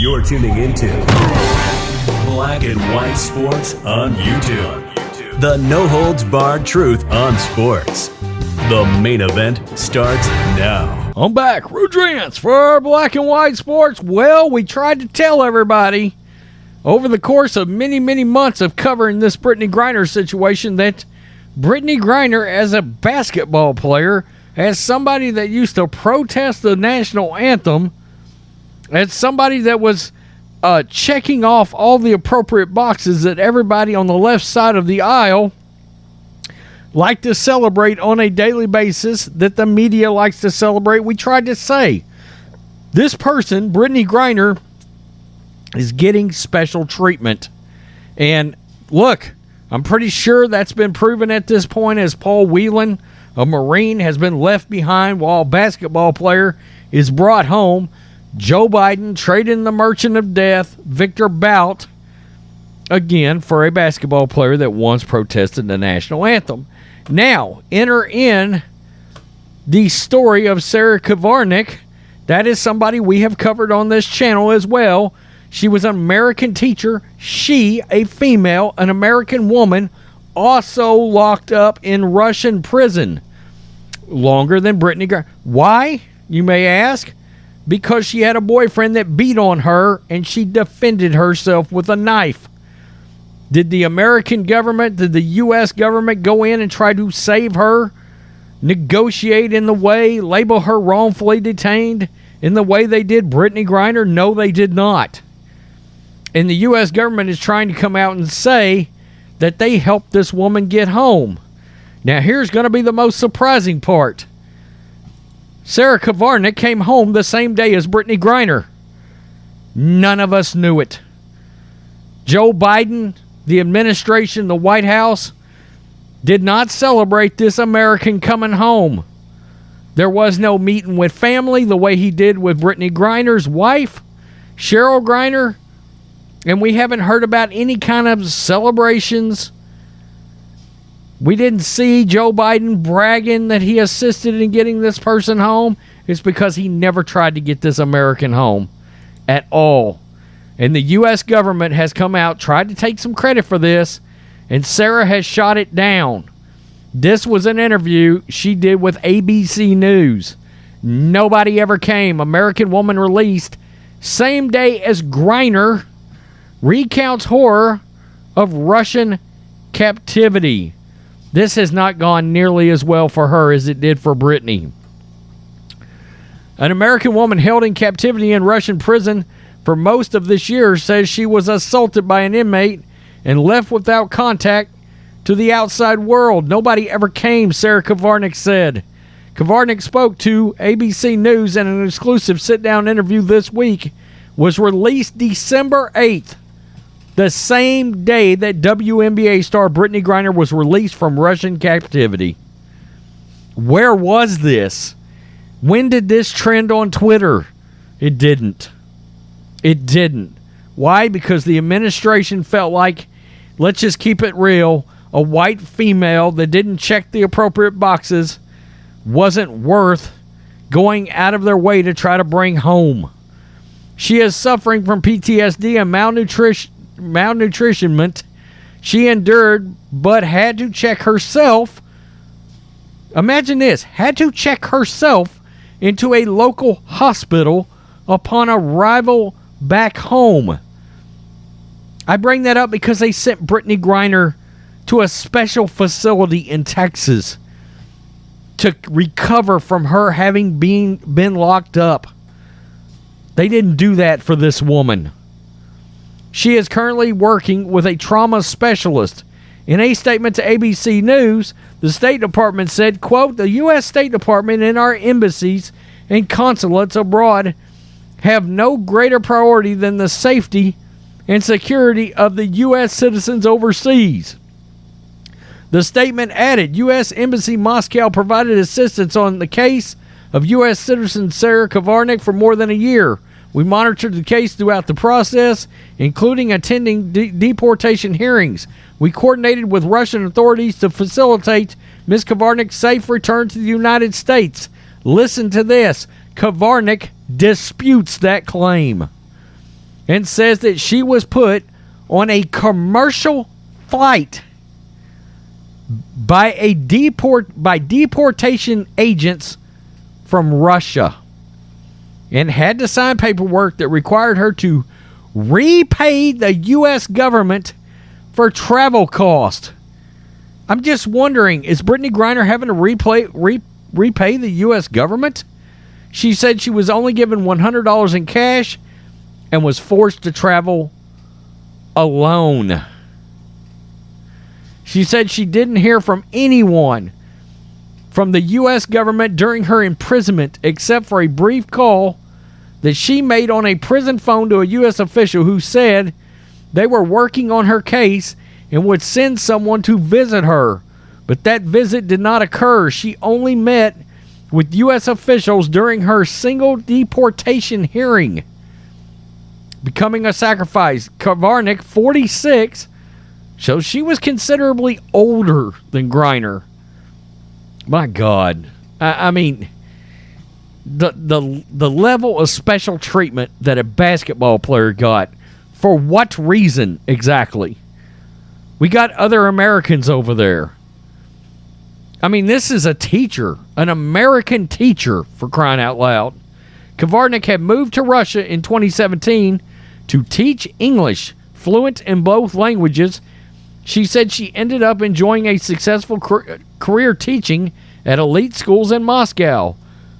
You're tuning into Black and White Sports on YouTube. The no-holds-barred truth on sports. The main event starts now. I'm back, Rudrance, for Black and White Sports. Well, we tried to tell everybody over the course of many, many months of covering this BRITTNEY GRINER situation that BRITTNEY GRINER, as a basketball player, as somebody that used to protest the national anthem, as somebody that was checking off all the appropriate boxes that everybody on the left side of the aisle like to celebrate on a daily basis, that the media likes to celebrate, we tried to say, this person, BRITTNEY GRINER, is getting special treatment. And look, I'm pretty sure that's been proven at this point, as Paul Whelan, a Marine, has been left behind while a basketball player is brought home. Joe Biden trading the merchant of death, Victor Bout, again, for a basketball player that once protested the national anthem. Now, enter in the story of Sarah Krivanek. That is somebody we have covered on this channel as well. She was an American teacher. She, a female, an American woman, also locked up in Russian prison longer than BRITTNEY GRINER. Why, you may ask? Because she had a boyfriend that beat on her and she defended herself with a knife. Did the American government, did the U.S. government go in and try to save her, negotiate in the way, label her wrongfully detained in the way they did BRITTNEY GRINER? No, they did not. And the U.S. government is trying to come out and say that they helped this woman get home. Now, here's going to be the most surprising part. Sarah Krivanek came home the same day as BRITTNEY GRINER. None of us knew it. Joe Biden, the administration, the White House, did not celebrate this American coming home. There was no meeting with family the way he did with BRITTNEY GRINER's wife, Cheryl Griner, and we haven't heard about any kind of celebrations. We didn't see Joe Biden bragging that he assisted in getting this person home. It's because he never tried to get this American home at all. And the U.S. government has come out, tried to take some credit for this, and Sarah has shot it down. This was an interview she did with ABC News. Nobody ever came. American woman released same day as Griner recounts horror of Russian captivity. This has not gone nearly as well for her as it did for BRITTNEY. An American woman held in captivity in Russian prison for most of this year says she was assaulted by an inmate and left without contact to the outside world. Nobody ever came, Sarah Krivanek said. Krivanek spoke to ABC News in an exclusive sit-down interview this week, was released December 8th, the same day that WNBA star BRITTNEY GRINER was released from Russian captivity. Where was this? When did this trend on Twitter? It didn't. It didn't. Why? Because the administration felt like, let's just keep it real, a white female that didn't check the appropriate boxes wasn't worth going out of their way to try to bring home. She is suffering from PTSD and malnutrition she endured, but had to check herself. Imagine this, had to check herself into a local hospital upon arrival back home. I bring that up because they sent BRITTNEY GRINER to a special facility in Texas to recover from her having been locked up. They didn't do that for this woman. She is currently working with a trauma specialist. In a statement to ABC News, the State Department said, quote, "The U.S. State Department and our embassies and consulates abroad have no greater priority than the safety and security of the U.S. citizens overseas." The statement added, U.S. Embassy Moscow provided assistance on the case of U.S. citizen Sarah Krivanek for more than a year. We monitored the case throughout the process, including attending deportation hearings. We coordinated with Russian authorities to facilitate Ms. Krivanek's safe return to the United States. Listen to this. Krivanek disputes that claim. and says that she was put on a commercial flight by deportation agents from Russia and had to sign paperwork that required her to repay the U.S. government for travel costs. I'm just wondering, is Brittney Griner having to repay the U.S. government? She said she was only given $100 in cash and was forced to travel alone. She said she didn't hear from anyone from the U.S. government during her imprisonment except for a brief call that she made on a prison phone to a U.S. official who said they were working on her case and would send someone to visit her. But that visit did not occur. She only met with U.S. officials during her single deportation hearing. Becoming a sacrifice, Krivanek, 46, so she was considerably older than Griner. My God. I mean, the level of special treatment that a basketball player got, for what reason exactly? We got other Americans over there. I mean, this is a teacher, an American teacher, for crying out loud. Krivanek had moved to Russia in 2017 to teach English, fluent in both languages. She said she ended up enjoying a successful career teaching at elite schools in Moscow.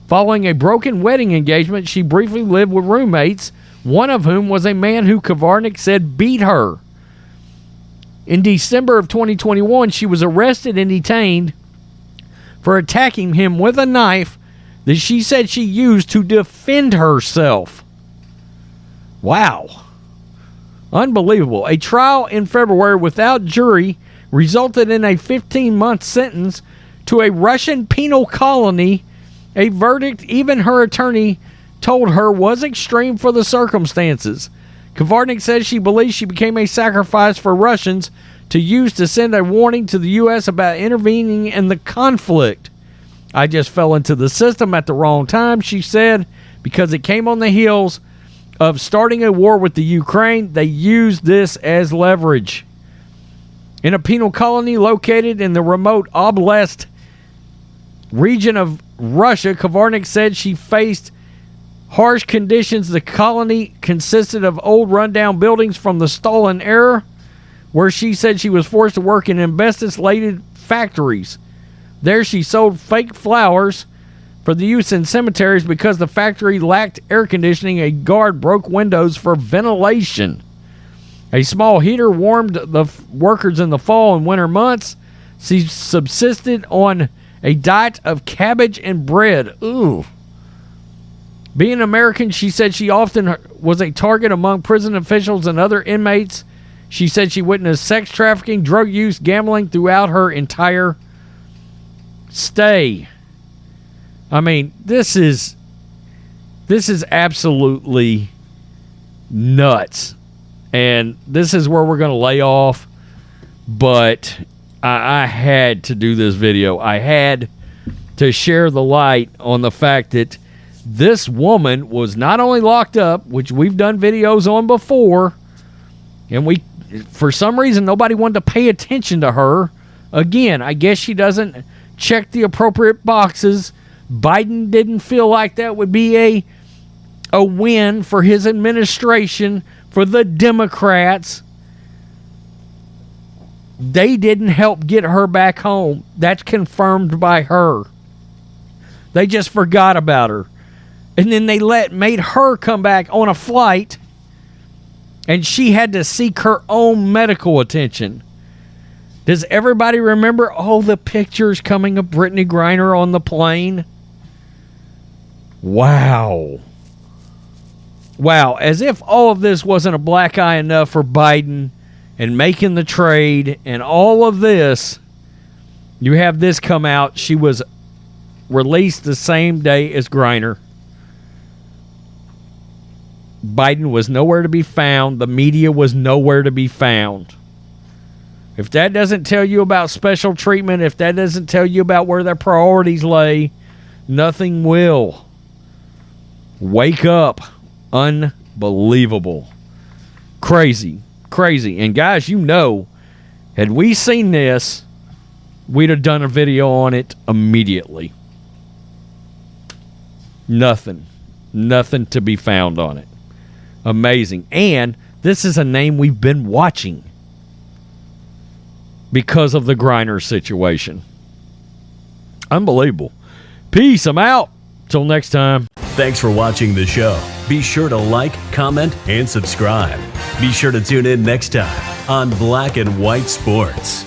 Following a broken wedding engagement, she briefly lived with roommates, one of whom was a man who Krivanek said beat her. In December of 2021, she was arrested and detained for attacking him with a knife that she said she used to defend herself. Wow. Unbelievable. A trial in February without jury resulted in a 15-month sentence to a Russian penal colony, a verdict even her attorney told her was extreme for the circumstances. Krivanek says she believes she became a sacrifice for Russians to use to send a warning to the U.S. about intervening in the conflict. I just fell into the system at the wrong time, she said, because it came on the heels of starting a war with the Ukraine. They used this as leverage. In a penal colony located in the remote Oblast region of Russia, Krivanek said she faced harsh conditions. The colony consisted of old rundown buildings from the Stalin era, where she said she was forced to work in asbestos-laden factories. There she sold fake flowers for the use in cemeteries because the factory lacked air conditioning. A guard broke windows for ventilation. A small heater warmed the workers in the fall and winter months. She subsisted on a diet of cabbage and bread. Ooh. Being American, she said she often was a target among prison officials and other inmates. She said she witnessed sex trafficking, drug use, gambling throughout her entire stay. I mean, this is absolutely nuts. And this is where we're going to lay off. But I had to do this video. I had to share the light on the fact that this woman was not only locked up, which we've done videos on before, and for some reason, nobody wanted to pay attention to her. Again, I guess she doesn't check the appropriate boxes. Biden didn't feel like that would be a win for his administration, for the Democrats. They didn't help get her back home. That's confirmed by her. They just forgot about her. And then they made her come back on a flight, and she had to seek her own medical attention. Does everybody remember all the pictures coming of Brittney Griner on the plane? Wow. Wow, as if all of this wasn't a black eye enough for Biden and making the trade and all of this, you have this come out. She was released the same day as Griner. Biden was nowhere to be found. The media was nowhere to be found. If that doesn't tell you about special treatment, if that doesn't tell you about where their priorities lay, nothing will. Wake up. Unbelievable. Crazy. And guys, had we seen this, we'd have done a video on it immediately. Nothing to be found on it. Amazing. And this is a name we've been watching because of the Griner situation. Unbelievable. Peace. I'm out. Till next time. Thanks for watching the show. Be sure to like, comment, and subscribe. Be sure to tune in next time on Black and White Sports.